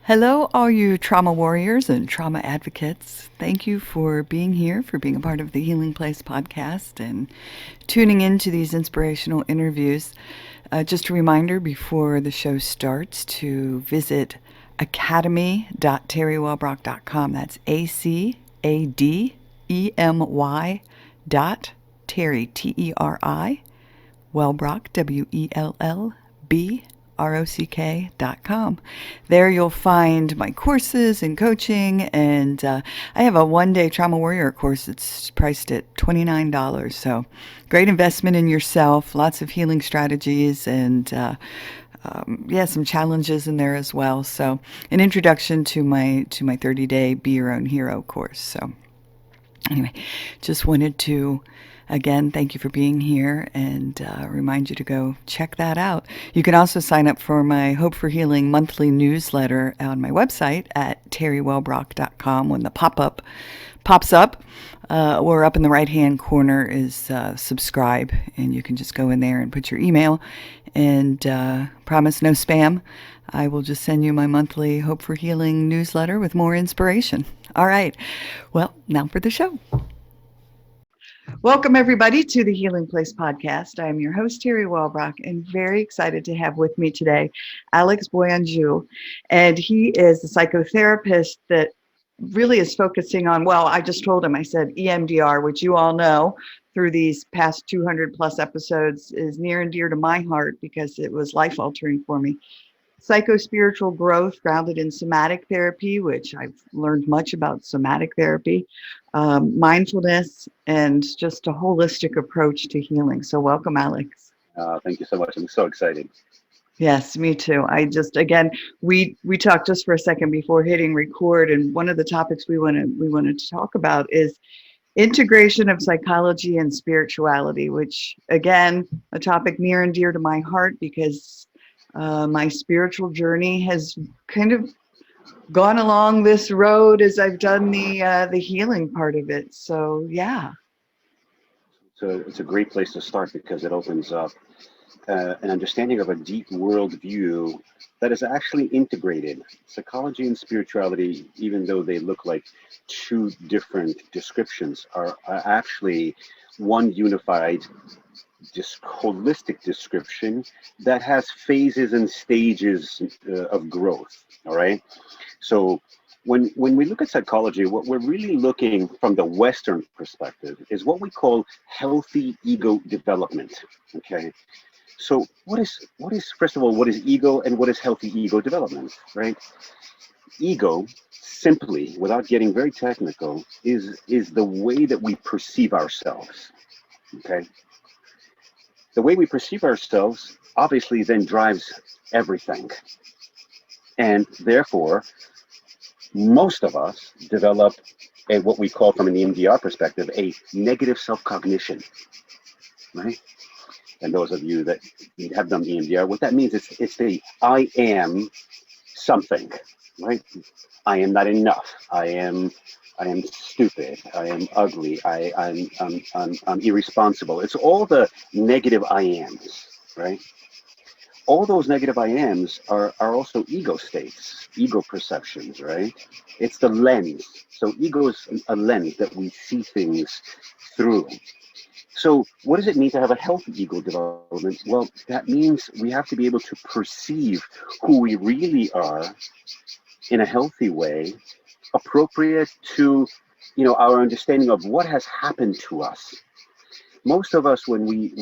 Hello, all you trauma warriors and trauma advocates. Thank you for being here, for being a part of the Healing Place podcast and tuning into these inspirational interviews. Just a reminder before the show starts to visit academy.teriwellbrock.com. That's ACADEMY dot Teri, Teri, Wellbrock, WELLBROCK.com. There you'll find my courses and coaching, and I have a one-day Trauma Warrior course. It's priced at $29, so great investment in yourself, lots of healing strategies, and some challenges in there as well. So an introduction to my 30-day Be Your Own Hero course. So anyway, just wanted to again thank you for being here and remind you to go check that out. You can also sign up for my Hope for Healing monthly newsletter on my website at teriwellbrock.com. When the pop-up pops up, or up in the right-hand corner is subscribe, and you can just go in there and put your email, and promise no spam. I will just send you my monthly Hope for Healing newsletter with more inspiration. All right. Well, now for the show. Welcome, everybody, to the Healing Place podcast. I am your host, Teri Wellbrock, and very excited to have with me today Alex Boianghu. And he is a psychotherapist that really is focusing on, well, I just told him, I said EMDR, which you all know through these past 200 plus episodes is near and dear to my heart because it was life altering for me. Psycho-spiritual growth grounded in somatic therapy, which I've learned much about somatic therapy, mindfulness, and just a holistic approach to healing. So welcome, Alex. Thank you so much. I'm so excited. Yes, me too. Again, we talked just for a second before hitting record, and one of the topics we wanted to talk about is integration of psychology and spirituality, which again, a topic near and dear to my heart because my spiritual journey has kind of gone along this road as I've done the healing part of it. So yeah. So it's a great place to start because it opens up an understanding of a deep worldview that is actually integrated. Psychology and spirituality, even though they look like two different descriptions, are actually one unified holistic description that has phases and stages of growth. All right. So when we look at psychology, what we're really looking from the Western perspective is what we call healthy ego development. Okay. So what is first of all, what is ego and what is healthy ego development, right? Ego, simply, without getting very technical, is the way that we perceive ourselves. Okay. The way we perceive ourselves obviously then drives everything. And therefore, most of us develop what we call, from an EMDR perspective, a negative self-cognition, right? And those of you that have done EMDR, what that means is it's the I am something, right? I am not enough. I am stupid. I am ugly. I'm irresponsible. It's all the negative I ams, right? All those negative I ams are also ego states, ego perceptions, right? It's the lens. So ego is a lens that we see things through. So what does it mean to have a healthy ego development? Well, that means we have to be able to perceive who we really are in a healthy way, appropriate to, our understanding of what has happened to us. Most of us, when we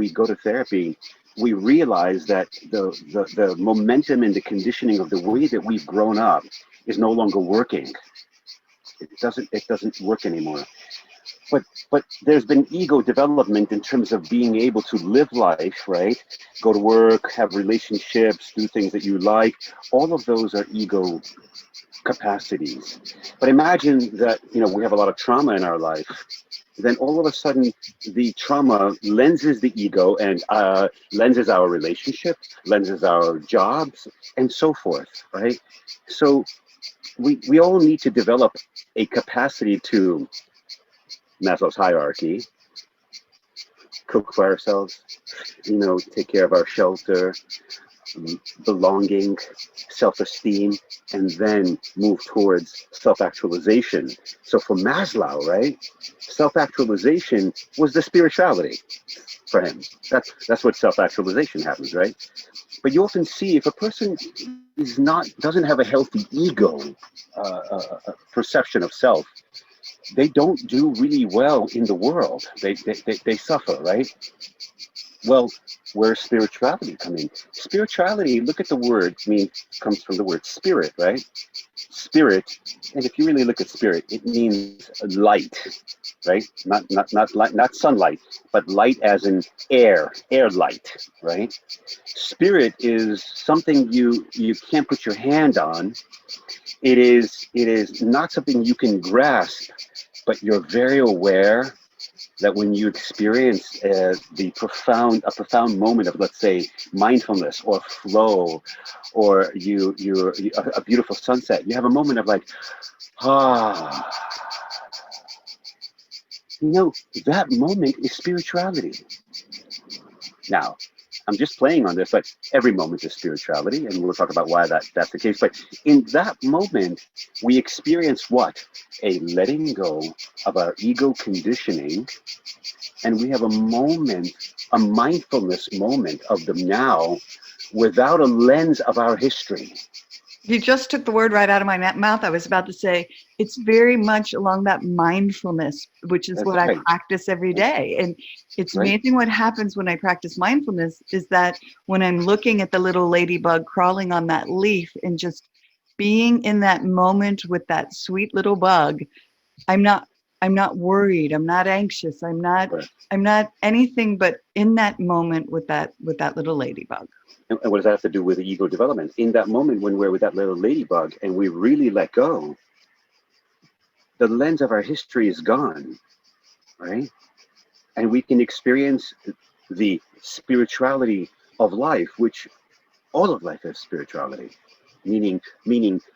go to therapy, we realize that the momentum and the conditioning of the way that we've grown up is no longer working. It doesn't work anymore. But there's been ego development in terms of being able to live life, right? Go to work, have relationships, do things that you like. All of those are ego capacities. But imagine that, we have a lot of trauma in our life. Then all of a sudden, the trauma lenses the ego and lenses our relationship, lenses our jobs, and so forth, right? So we all need to develop a capacity to Maslow's hierarchy, cook for ourselves, take care of our shelter, belonging, self-esteem, and then move towards self-actualization. So for Maslow, right, self-actualization was the spirituality for him. That's what self-actualization happens, right? But you often see if a person doesn't have a healthy ego perception of self, they don't do really well in the world. They suffer, right? Well, where's spirituality come in? Spirituality, look at the word, comes from the word spirit, right? Spirit, and if you really look at spirit, it means light, right? Not sunlight, but light as in air light, right? Spirit is something you can't put your hand on. It is not something you can grasp, but you're very aware that when you experience a profound moment of, let's say, mindfulness or flow, or a beautiful sunset, you have a moment of like, that moment is spirituality. Now, I'm just playing on this, but every moment is spirituality, and we'll talk about why that's the case. But in that moment, we experience what? A letting go of our ego conditioning, and we have a moment, a mindfulness moment of the now, without a lens of our history. You just took the word right out of my mouth. I was about to say, it's very much along that mindfulness, which is what I practice every day. And it's amazing what happens when I practice mindfulness is that when I'm looking at the little ladybug crawling on that leaf and just being in that moment with that sweet little bug, I'm not worried. I'm not anxious. I'm not anything but in that moment with that little ladybug. And what does that have to do with ego development? In that moment when we're with that little ladybug and we really let go, the lens of our history is gone, right? And we can experience the spirituality of life, which all of life is spirituality, meaning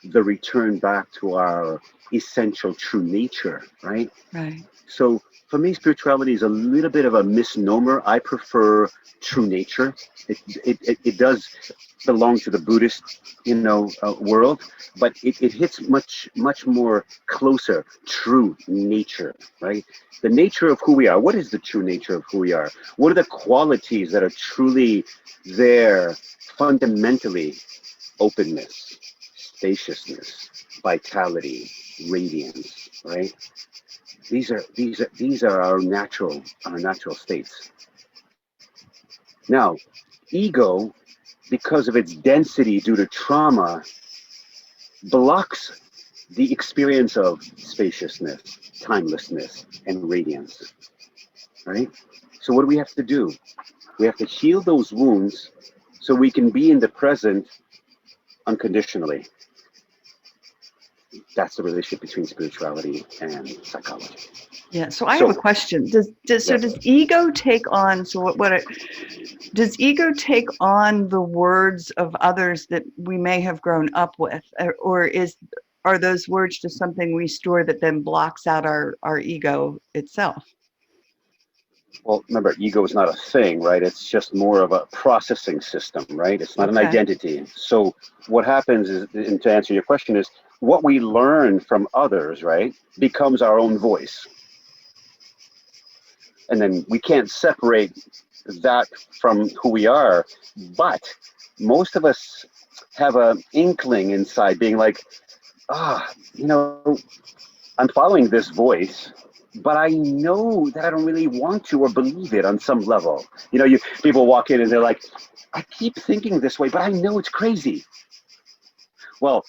the return back to our essential true nature, right? Right. So for me, spirituality is a little bit of a misnomer. I prefer true nature. It does belong to the Buddhist, world, but it hits much more closer true nature, right? The nature of who we are. What is the true nature of who we are? What are the qualities that are truly there fundamentally? Openness, spaciousness, vitality, radiance, right? These are our natural states. Now, ego, because of its density due to trauma, blocks the experience of spaciousness, timelessness, and radiance, right? So what do we have to do? We have to heal those wounds so we can be in the present unconditionally. That's the relationship between spirituality and psychology. Yeah. So I have a question. Does ego take on? Does ego take on the words of others that we may have grown up with, or are those words just something we store that then blocks out our ego itself? Well, remember, ego is not a thing, right? It's just more of a processing system, right? It's not an identity. So what happens is, and to answer your question, is what we learn from others, right, becomes our own voice. And then we can't separate that from who we are. But most of us have an inkling inside being like, I'm following this voice, but I know that I don't really want to or believe it on some level. People walk in and they're like, I keep thinking this way, but I know it's crazy. Well,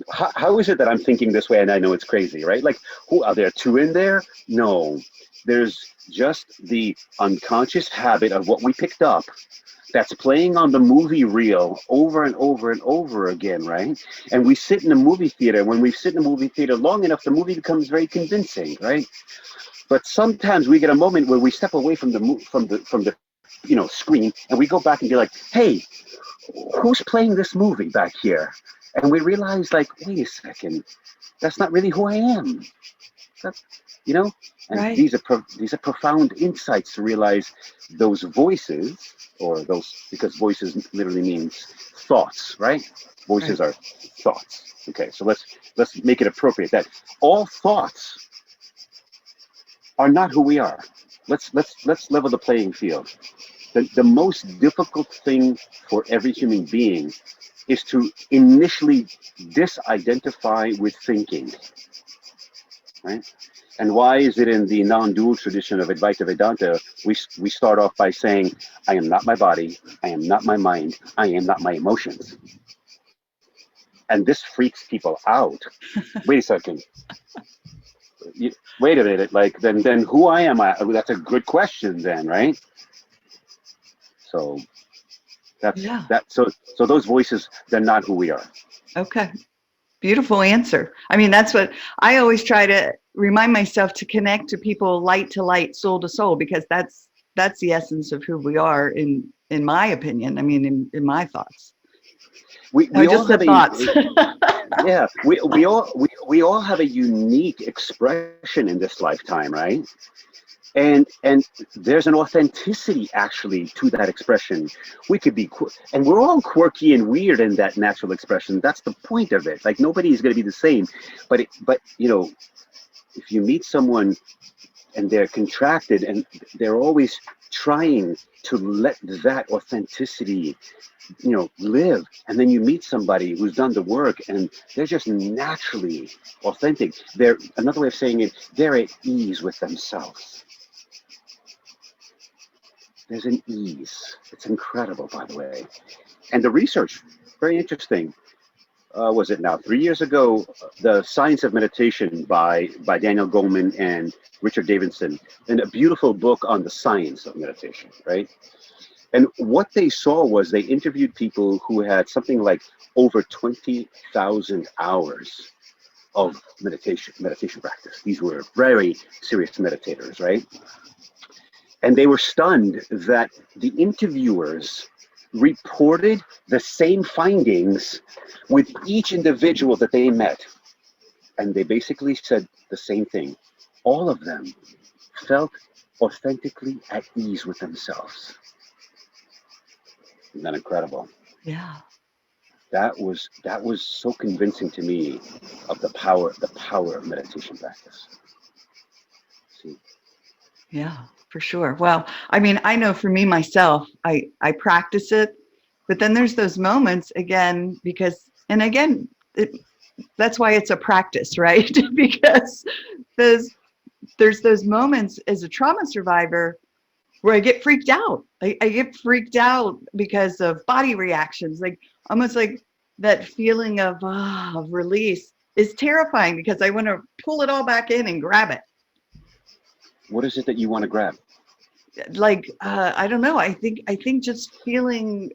how is it that I'm thinking this way and I know it's crazy, right? Like, who are there two in there? No, there's just the unconscious habit of what we picked up that's playing on the movie reel over and over and over again, right? And we sit in a movie theater. When we sit in a movie theater long enough, the movie becomes very convincing, right? But sometimes we get a moment where we step away from the screen and we go back and be like, hey, who's playing this movie back here? And we realize, like, wait a second, that's not really who I am. That, you know, and Right. these are profound insights to realize those voices, or those, because voices literally means thoughts, right? Right. Voices are thoughts. Okay, so let's make it appropriate that all thoughts are not who we are. Let's level the playing field. The most difficult thing for every human being is to initially disidentify with thinking, right? And why is it in the non-dual tradition of Advaita Vedanta, we start off by saying, I am not my body, I am not my mind, I am not my emotions. And this freaks people out. Wait a second. You, wait a minute. Like, then who I am? That's a good question then, right? So that's Yeah. that. So those voices, they're not who we are. Okay. Beautiful answer. I mean, that's what I always try to remind myself, to connect to people light to light, soul to soul, because that's the essence of who we are in my opinion. I mean, in my thoughts. We No, all just the have thoughts. yeah, we all have a unique expression in this lifetime, right? And there's an authenticity actually to that expression. We could be and we're all quirky and weird in that natural expression. That's the point of it. Like, nobody is going to be the same. But you know, if you meet someone and they're contracted and they're always trying to let that authenticity, you know, live, and then you meet somebody who's done the work and they're just naturally authentic, they're, another way of saying it, they're at ease with themselves. There's an ease. It's incredible, by the way. And the research, very interesting. Was it now 3 years ago? The Science of Meditation by Daniel Goleman and Richard Davidson, and a beautiful book on the science of meditation, right? And what they saw was they interviewed people who had something like over 20,000 hours of meditation practice. These were very serious meditators, right? And they were stunned that the interviewers reported the same findings with each individual that they met. And they basically said the same thing. All of them felt authentically at ease with themselves. Isn't that incredible? Yeah. That was so convincing to me of the power of meditation practice. See? Yeah, for sure. Well, I mean, I know for me myself, I practice it, but then there's those moments again, because, and again, that's why it's a practice, right? Because there's those moments as a trauma survivor where I get freaked out. I get freaked out because of body reactions, like almost like that feeling of release is terrifying, because I want to pull it all back in and grab it. What is it that you want to grab? Like I don't know. I think just feeling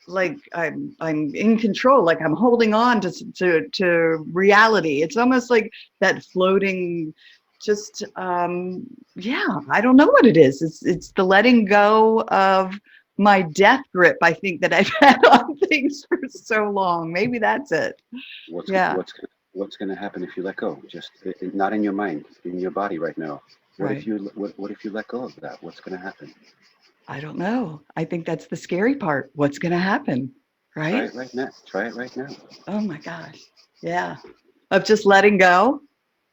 like I'm in control, like I'm holding on to reality. It's almost like that floating. Just yeah, I don't know what it is. It's the letting go of my death grip, I think, that I've had on things for so long. Maybe that's it. What's Yeah. what's going to happen if you let go? Just not in your mind, in your body right now. Right. What if you let go of that? What's going to happen? I don't know. I think that's the scary part. What's going to happen? Try Right. it right now. Try it right now. Oh my gosh. Yeah. Of just letting go.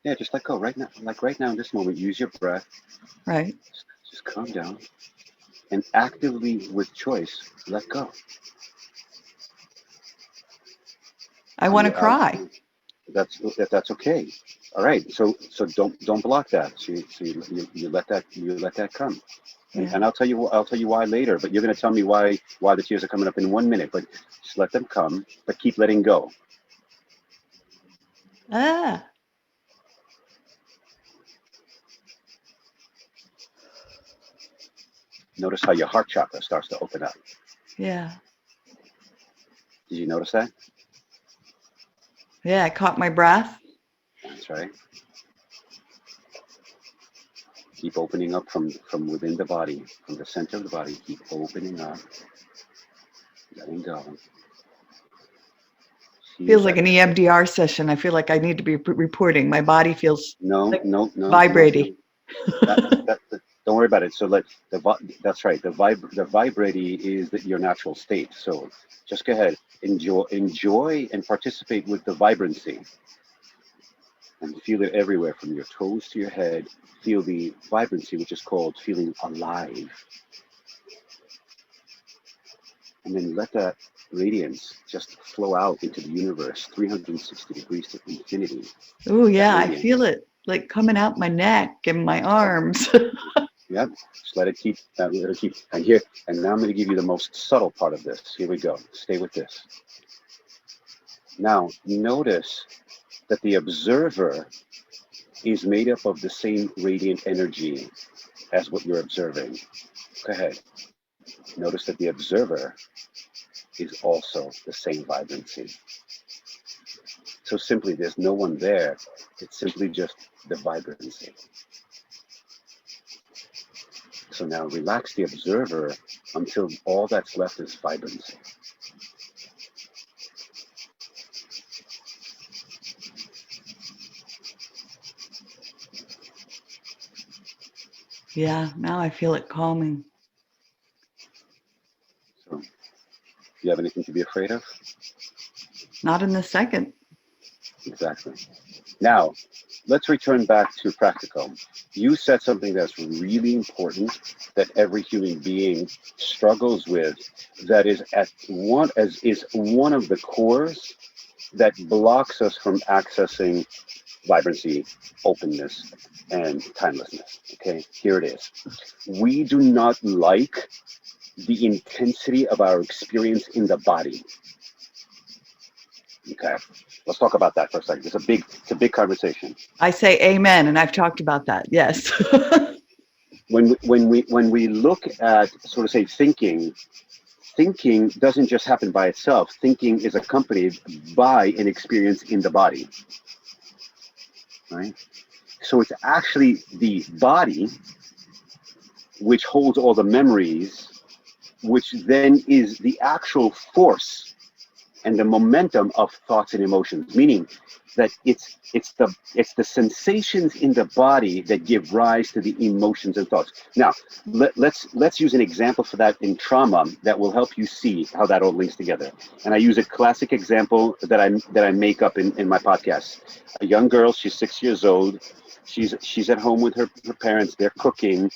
Yeah, just let go right now. Like right now in this moment, use your breath. Right. Just calm down and actively, with choice, let go. I want to You, cry. that's okay. All right. So don't block that. You let that come. Yeah. And I'll tell you why later. But you're going to tell me why the tears are coming up in 1 minute. But just let them come. But keep letting go. Ah. Notice how your heart chakra starts to open up. Yeah. Did you notice that? Yeah. I caught my breath. That's right. Keep opening up from within the body, from the center of the body. Keep opening up, letting go. Feels like an EMDR session. I feel like I need to be reporting. My body feels No, like no, no, vibrating. Don't worry about it. So that's right. The vibrating is your natural state. So just go ahead, enjoy and participate with the vibrancy, and feel it everywhere from your toes to your head. Feel the vibrancy, which is called feeling alive. And then let that radiance just flow out into the universe, 360 degrees to infinity. Oh yeah, I feel it like coming out my neck and my arms. Yep, just let it keep. And here, and now I'm going to give you the most subtle part of this. Here we go. Stay with this. Now, notice that the observer is made up of the same radiant energy as what you're observing. Go ahead. Notice that the observer is also the same vibrancy. So simply, there's no one there. It's simply just the vibrancy. So now relax the observer until all that's left is vibrancy. Yeah, now I feel it calming. So, do you have anything to be afraid of? Not in the second. Exactly. Now, let's return back to practical. You said something that's really important that every human being struggles with, that is one of the cores that blocks us from accessing vibrancy, openness, and timelessness. Okay, here it is. We do not like the intensity of our experience in the body. Okay, let's talk about that for a second. It's a big conversation. I say amen, and I've talked about that. Yes. when we look at, sort of say, thinking doesn't just happen by itself. Thinking is accompanied by an experience in the body, right? So it's actually the body which holds all the memories, which then is the actual force and the momentum of thoughts and emotions, meaning that it's the sensations in the body that give rise to the emotions and thoughts. Now, let's use an example for that in trauma that will help you see how that all links together. And I use a classic example that I make up in my podcast. A young girl, she's 6 years old. She's at home with her parents. They're cooking,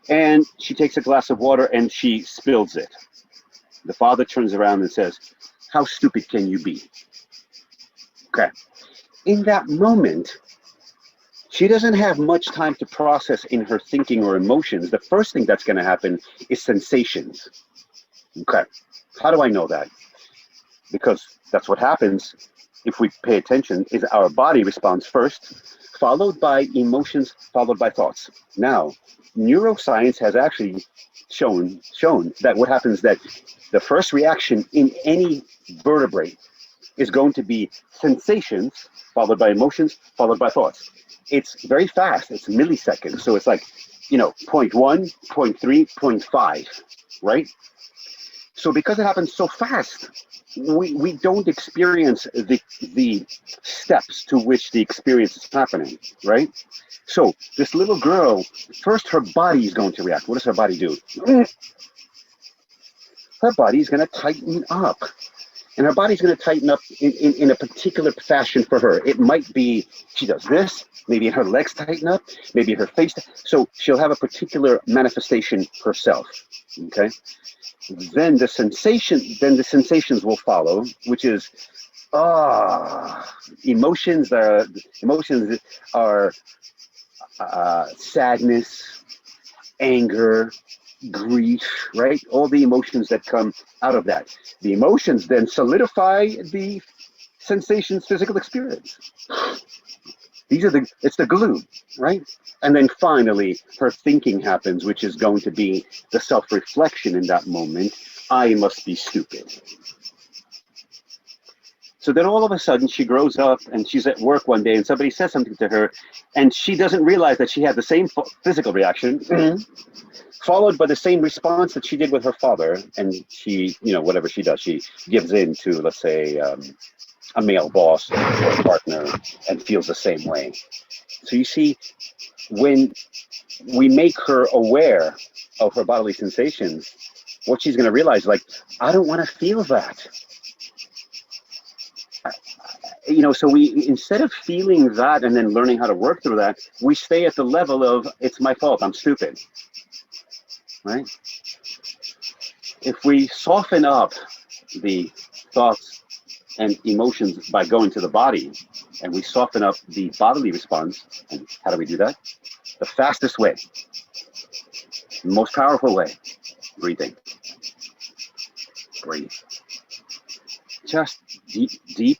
and she takes a glass of water and she spills it. The father turns around and says, "How stupid can you be?" Okay. In that moment, she doesn't have much time to process in her thinking or emotions. The first thing that's going to happen is sensations. Okay. How do I know that? Because that's what happens if we pay attention, is our body responds first, followed by emotions, followed by thoughts. Now, neuroscience has actually shown that what happens that the first reaction in any vertebrate is going to be sensations, followed by emotions, followed by thoughts. It's very fast. It's milliseconds. So it's like, 0.1, 0.3, 0.5, right? So because it happens so fast, we don't experience the steps to which the experience is happening, right? So this little girl, first her body is going to react. What does her body do? Her body is going to tighten up. And her body's going to tighten up in a particular fashion for her. It might be she does this, maybe her legs tighten up, maybe her face. So she'll have a particular manifestation herself. Okay. Then the sensations will follow, which is emotions are sadness, anger, grief, right? All the emotions that come out of that. The emotions then solidify the sensations physical experience. It's the glue, right? And then finally, her thinking happens, which is going to be the self-reflection in that moment. I must be stupid. So then all of a sudden she grows up and she's at work one day and somebody says something to her and she doesn't realize that she had the same physical reaction, followed by the same response that she did with her father. And she, whatever she does, she gives in to, let's say, a male boss or a partner and feels the same way. So you see, when we make her aware of her bodily sensations, what she's going to realize, like, I don't want to feel that. So we, instead of feeling that and then learning how to work through that, we stay at the level of, it's my fault, I'm stupid, right? If we soften up the thoughts and emotions by going to the body, and we soften up the bodily response, and how do we do that? The fastest way, most powerful way, breathing. Breathe. Just deep,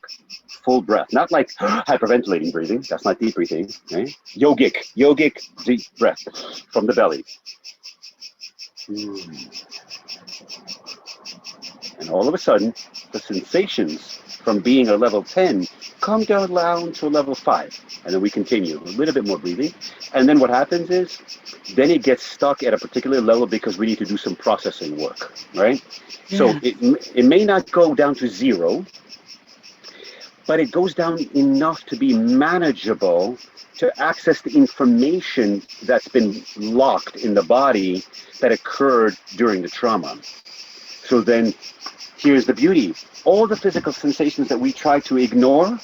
full breath. Not like hyperventilating breathing. That's not deep breathing. Right? Yogic deep breath from the belly. And all of a sudden, the sensations from being a level 10 come down to a level 5. And then we continue a little bit more breathing. And then what happens is, then it gets stuck at a particular level because we need to do some processing work, right? Yeah. So it may not go down to 0, but it goes down enough to be manageable to access the information that's been locked in the body that occurred during the trauma. So then here's the beauty. All the physical sensations that we try to ignore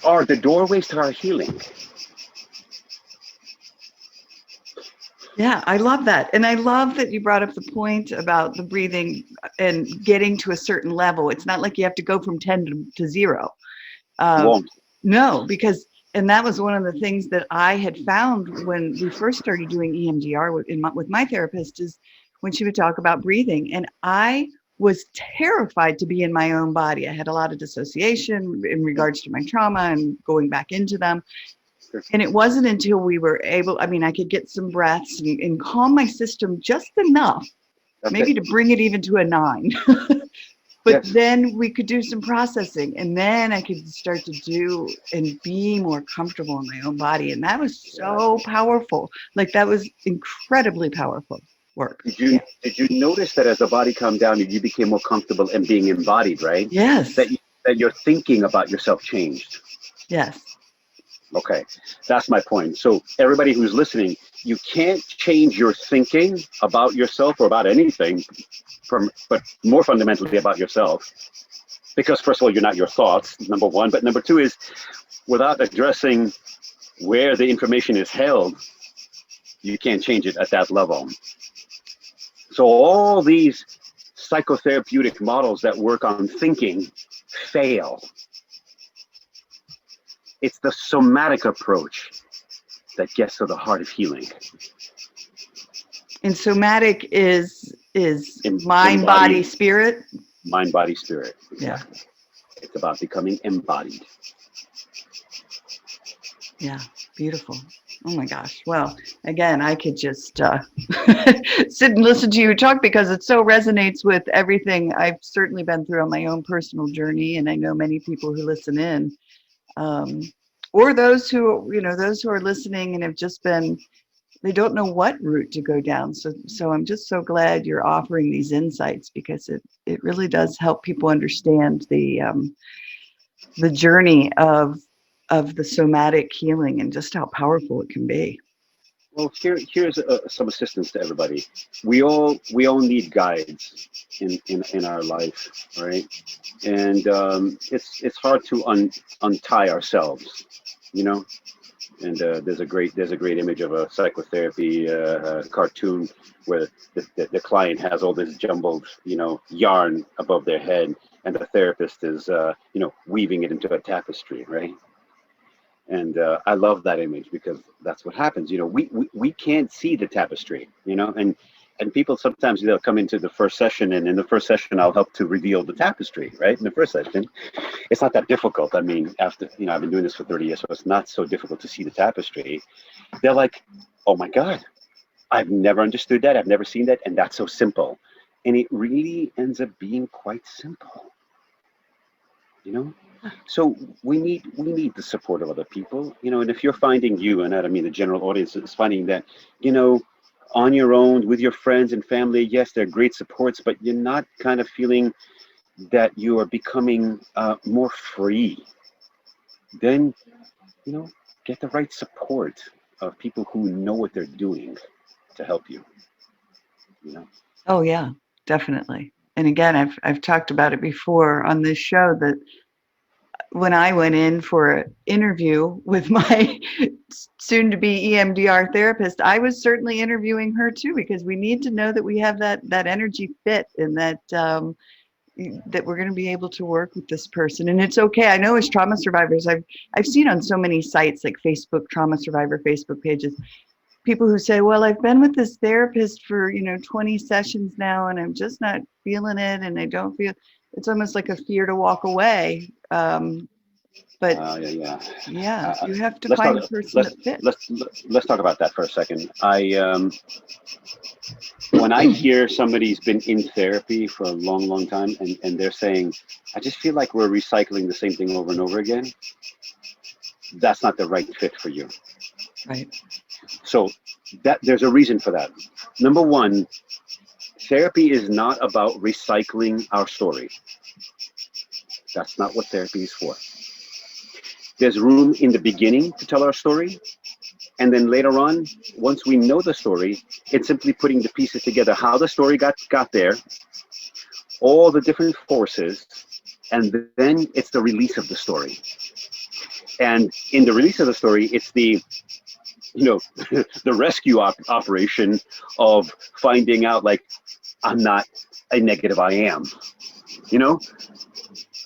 are the doorways to our healing. Yeah, I love that. And I love that you brought up the point about the breathing and getting to a certain level. It's not like you have to go from 10 to 0. Won't. No, because, and that was one of the things that I had found when we first started doing EMDR with my therapist, is when she would talk about breathing. And I was terrified to be in my own body. I had a lot of dissociation in regards to my trauma and going back into them. And it wasn't until we were able, I could get some breaths and calm my system just enough, maybe to bring it even to a 9. But yes. Then we could do some processing, and then I could start to do and be more comfortable in my own body. And that was so powerful. Like, that was incredibly powerful work. Did you notice that as the body calmed down, you became more comfortable in being embodied, right? Yes. That your thinking about yourself changed. Yes. Okay, that's my point. So everybody who's listening, you can't change your thinking about yourself or about anything, but more fundamentally about yourself. Because first of all, you're not your thoughts, number one. But number two is, without addressing where the information is held, you can't change it at that level. So all these psychotherapeutic models that work on thinking fail. It's the somatic approach that gets to the heart of healing. And somatic is mind, body, spirit? Mind, body, spirit. Exactly. Yeah. It's about becoming embodied. Yeah, beautiful. Oh my gosh. Well, again, I could just sit and listen to you talk, because it so resonates with everything I've certainly been through on my own personal journey. And I know many people who listen in, or those who are listening and have just been, they don't know what route to go down. So I'm just so glad you're offering these insights, because it really does help people understand the journey of the somatic healing and just how powerful it can be. Well, here's some assistance to everybody. We all need guides in our life, right? And it's hard to untie ourselves, you know. And there's a great image of a psychotherapy cartoon where the client has all this jumbled, yarn above their head, and the therapist is weaving it into a tapestry, right? And I love that image, because that's what happens. We can't see the tapestry, and people sometimes, they'll come into the first session, and in the first session I'll help to reveal the tapestry, right? In the first session, it's not that difficult. I mean, after, I've been doing this for 30 years, so it's not so difficult to see the tapestry. They're like, oh my God, I've never understood that. I've never seen that. And that's so simple. And it really ends up being quite simple, So we need the support of other people, and if you're finding and I don't mean the general audience is finding that, on your own with your friends and family, yes, they're great supports, but you're not kind of feeling that you are becoming more free, then, you know, get the right support of people who know what they're doing to help you, you know. Oh yeah, definitely. And again, I've talked about it before on this show that when I went in for an interview with my soon to be EMDR therapist, I was certainly interviewing her too, because we need to know that we have that energy fit, and that that we're going to be able to work with this person. And it's okay. I know as trauma survivors, I've seen on so many sites like Facebook trauma survivor Facebook pages, people who say, well, I've been with this therapist for 20 sessions now, and I'm just not feeling it, and I don't feel. It's almost like a fear to walk away. But yeah, uh, you have to let's talk find a person let's that fits. let's talk about that for a second. When I hear somebody's been in therapy for a long time, and they're saying, I just feel like we're recycling the same thing over and over again, that's not the right fit for you. Right. So that there's a reason for that. Number one, therapy is not about recycling our story. That's not what therapy is for. There's room in the beginning to tell our story. And then later on, once we know the story, it's simply putting the pieces together, how the story got there, all the different forces, and then it's the release of the story. And in the release of the story, it's the, the rescue operation of finding out, like, I'm not a negative, I am,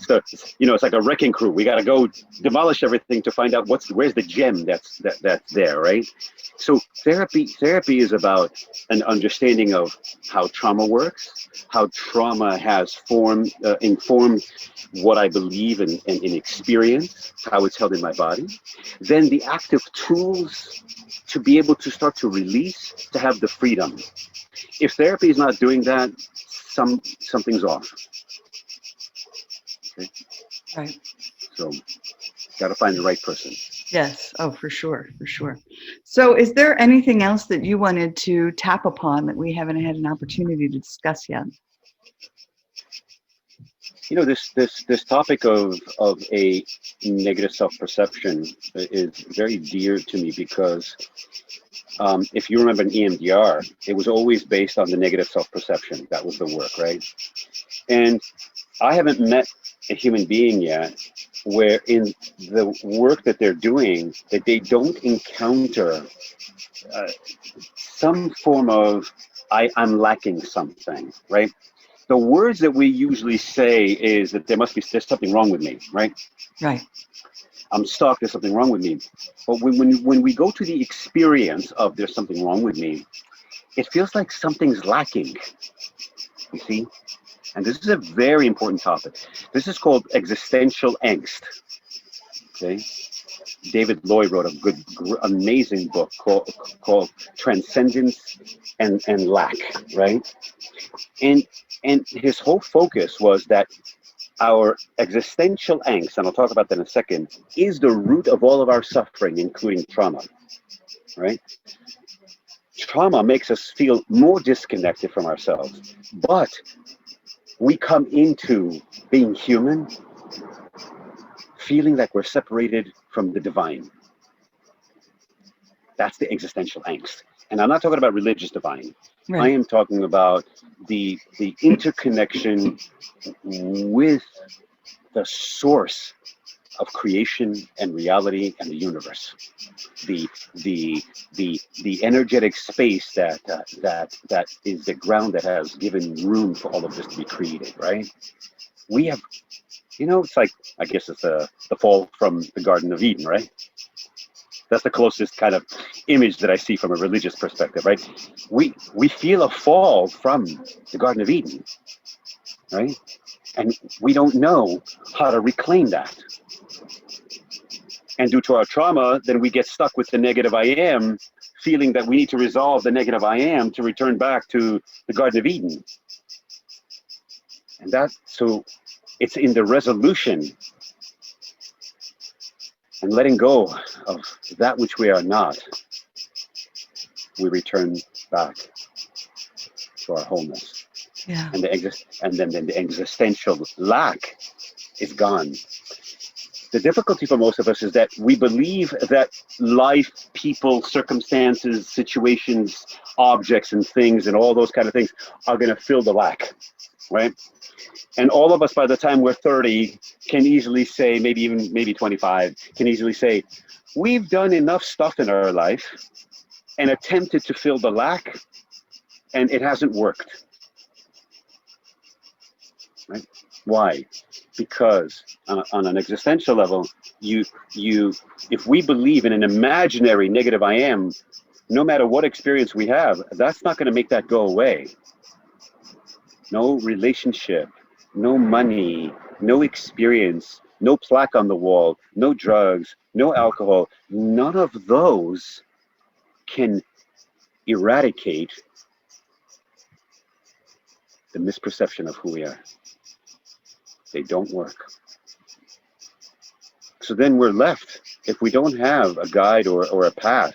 So, it's like a wrecking crew. We got to go demolish everything to find out where's the gem that's there, right? So therapy is about an understanding of how trauma works, how trauma has informed what I believe and experience, how it's held in my body. Then the active tools to be able to start to release, to have the freedom. If therapy is not doing that, something's off. Okay. Right. So, got to find the right person. Yes. Oh, for sure. For sure. So is there anything else that you wanted to tap upon that we haven't had an opportunity to discuss yet? This topic of a negative self-perception is very dear to me, because if you remember in EMDR, it was always based on the negative self-perception. That was the work, right? And I haven't met a human being yet where in the work that they're doing, that they don't encounter some form of, I'm lacking something, right? The words that we usually say is that there's something wrong with me, right? Right. I'm stuck, there's something wrong with me. But when we go to the experience of there's something wrong with me, it feels like something's lacking, you see? And this is a very important topic. This is called existential angst. Okay, David Lloyd wrote a amazing book called Transcendence and Lack, right? And his whole focus was that our existential angst, and I'll talk about that in a second, is the root of all of our suffering, including trauma, right? Trauma makes us feel more disconnected from ourselves, but we come into being human feeling like we're separated from the divine. That's the existential angst. And I'm not talking about religious divine. Right. I am talking about the interconnection with the source of creation and reality and the universe. The energetic space that is the ground that has given room for all of this to be created, right? We have, it's like, I guess it's the fall from the Garden of Eden, right? That's the closest kind of image that I see from a religious perspective, right? We feel a fall from the Garden of Eden, right? And we don't know how to reclaim that. And due to our trauma, then we get stuck with the negative I am, feeling that we need to resolve the negative I am to return back to the Garden of Eden. And so it's in the resolution and letting go of that which we are not, we return back. to our wholeness. Yeah. And then the existential lack is gone. The difficulty for most of us is that we believe that life, people, circumstances, situations, objects and things and all those kind of things are going to fill the lack, right? And all of us, by the time we're 30, can easily say, maybe 25, can easily say, we've done enough stuff in our life and attempted to fill the lack, and it hasn't worked. Right? Why? Because on an existential level, if we believe in an imaginary negative I am, no matter what experience we have, that's not going to make that go away. No relationship, no money, no experience, no plaque on the wall, no drugs, no alcohol, none of those can eradicate the misperception of who we are. They don't work. So then we're left, if we don't have a guide or a path,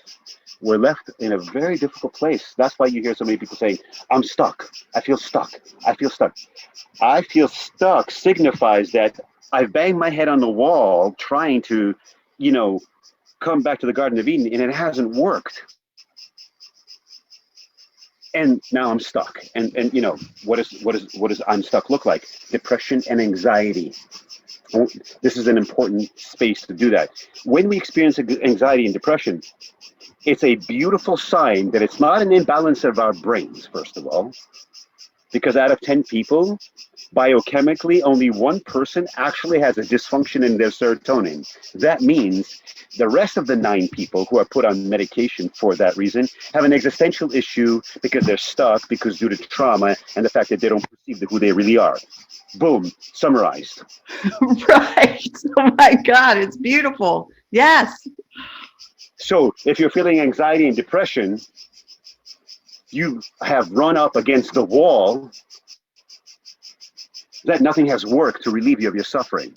we're left in a very difficult place. That's why you hear so many people saying, I'm stuck. I feel stuck. I feel stuck. I feel stuck signifies that I've banged my head on the wall trying to, come back to the Garden of Eden, and it hasn't worked. And now I'm stuck. And what does I'm stuck look like? Depression and anxiety. This is an important space to do that. When we experience anxiety and depression, it's a beautiful sign that it's not an imbalance of our brains, first of all, because out of 10 people, biochemically, only one person actually has a dysfunction in their serotonin. That means the rest of the 9 people who are put on medication for that reason have an existential issue because they're stuck, because due to trauma and the fact that they don't perceive who they really are. Boom, summarized. Right. Oh my God, it's beautiful. Yes. So if you're feeling anxiety and depression, you have run up against the wall that nothing has worked to relieve you of your suffering.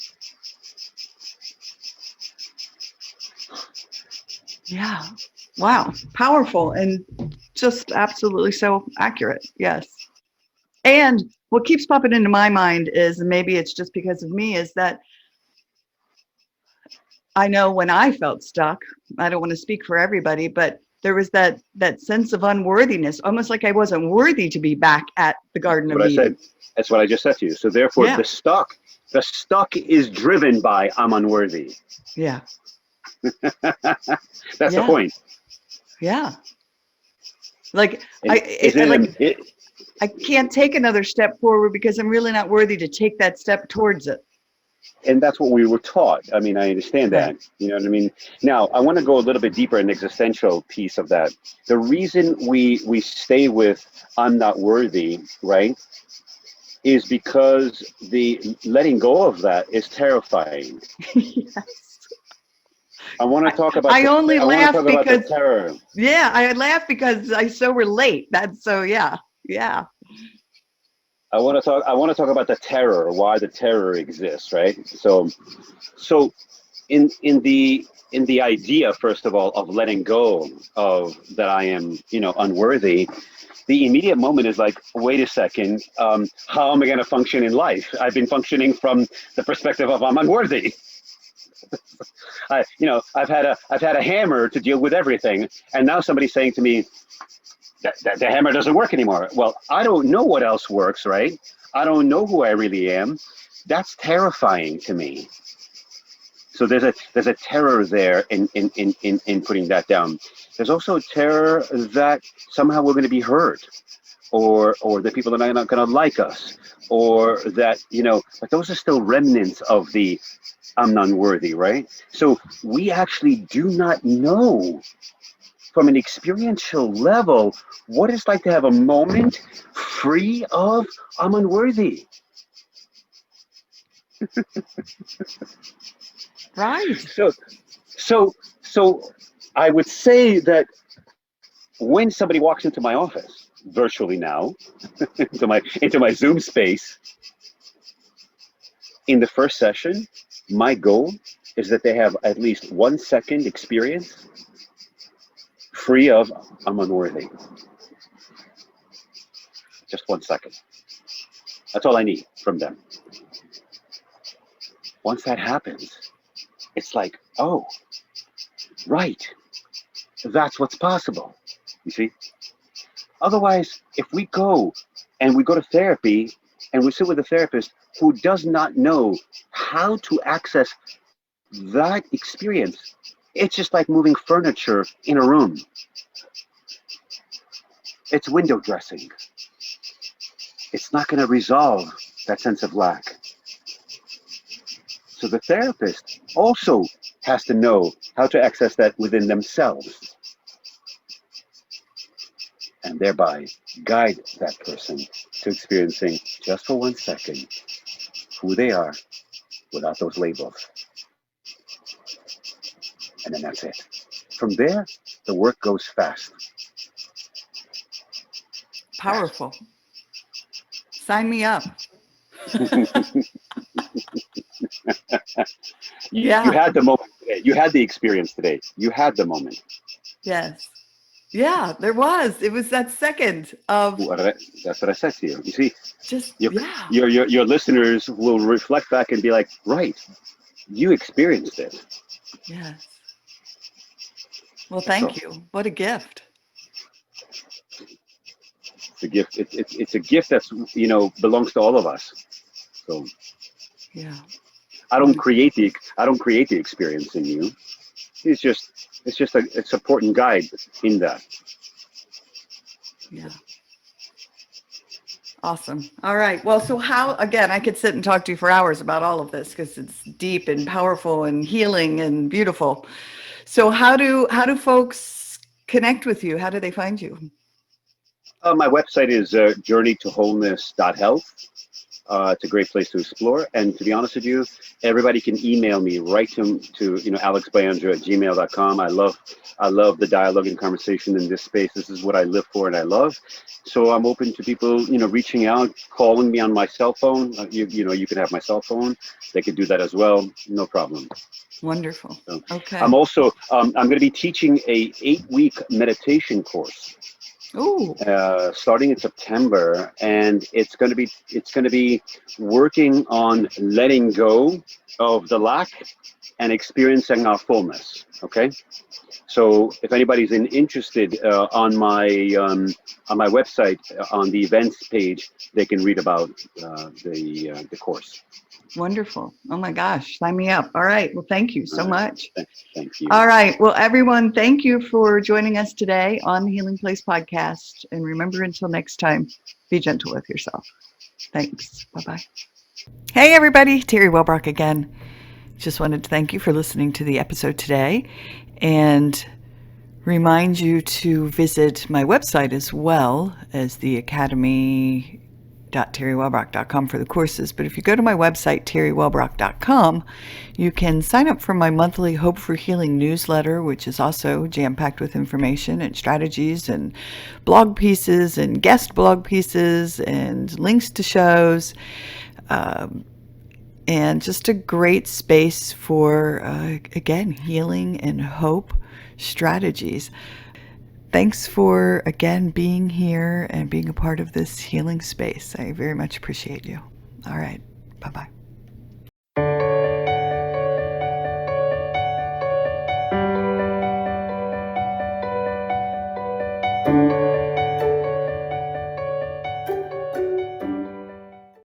Yeah. Wow. Powerful and just absolutely so accurate. Yes. And what keeps popping into my mind is, and maybe it's just because of me, is that I know when I felt stuck, I don't want to speak for everybody, but there was that sense of unworthiness, almost like I wasn't worthy to be back at the Garden of Eden. That's what I just said to you. So therefore, the stuck is driven by I'm unworthy. Yeah. That's the point. Yeah. Like I can't take another step forward because I'm really not worthy to take that step towards it. And that's what we were taught. I mean, I understand that. You know what I mean? Now, I want to go a little bit deeper in the existential piece of that. The reason we stay with I'm not worthy, right, is because the letting go of that is terrifying. Yes. I want to talk about the terror. Yeah, I laugh because I so relate. That's so yeah. I want to talk about the terror, why the terror exists, right? So in the idea, first of all, of letting go of that I am, unworthy, the immediate moment is like, wait a second, how am I going to function in life? I've been functioning from the perspective of I'm unworthy. I've had a hammer to deal with everything, and now somebody's saying to me that the hammer doesn't work anymore. Well, I don't know what else works, right? I don't know who I really am. That's terrifying to me. So there's a terror there in putting that down. There's also a terror that somehow we're going to be hurt, or that people are not going to like us, or that but those are still remnants of the I'm unworthy, right? So we actually do not know from an experiential level what it's like to have a moment free of I'm unworthy. Right. So I would say that when somebody walks into my office, virtually now, into my Zoom space, in the first session, my goal is that they have at least 1 second experience free of I'm unworthy. Just 1 second. That's all I need from them. Once that happens, it's like, oh, right, that's what's possible. You see? Otherwise, if we go to therapy and we sit with a therapist who does not know how to access that experience, it's just like moving furniture in a room. It's window dressing. It's not going to resolve that sense of lack. So the therapist also has to know how to access that within themselves, and thereby guide that person to experiencing, just for 1 second, who they are without those labels. And then that's it. From there, the work goes fast. Powerful. Sign me up. Yeah. You had the moment today. You had the experience today. You had the moment. Yes. Yeah, there was. It was that second of. That's what I said to you. You see, just your listeners will reflect back and be like, right, you experienced it. Yes. Well, thank you. What a gift. It's a gift. It's a gift that's, belongs to all of us. So yeah. I don't create the experience in you. It's just a supporting guide in that. Yeah. Awesome. All right. Well, so how, again, I could sit and talk to you for hours about all of this because it's deep and powerful and healing and beautiful. So how do folks connect with you? How do they find you? My website is journeytowholeness.health. It's a great place to explore. And to be honest with you, everybody can email me right to alexboianghu@gmail.com. I love the dialogue and conversation in this space. This is what I live for and I love. So I'm open to people, reaching out, calling me on my cell phone. You can have my cell phone. They could do that as well. No problem. Wonderful. So, okay. I'm also, I'm going to be teaching a 8-week meditation course. Ooh. Starting in September, and it's going to be working on letting go of the lack and experiencing our fullness. Okay, so if anybody's interested, on my website, on the events page, they can read about the course. Wonderful. Oh my gosh. Sign me up. All right. Well, thank you so much. Thank you. All right. Well, everyone, thank you for joining us today on the Healing Place podcast. And remember, until next time, be gentle with yourself. Thanks. Bye-bye. Hey, everybody. Teri Wellbrock again. Just wanted to thank you for listening to the episode today and remind you to visit my website as well as the academy.teriwellbrock.com for the courses. But if you go to my website, teriwellbrock.com, you can sign up for my monthly Hope for Healing newsletter, which is also jam-packed with information and strategies and blog pieces and guest blog pieces and links to shows, and just a great space for, again, healing and hope strategies. Thanks for, again, being here and being a part of this healing space. I very much appreciate you. All right. Bye-bye.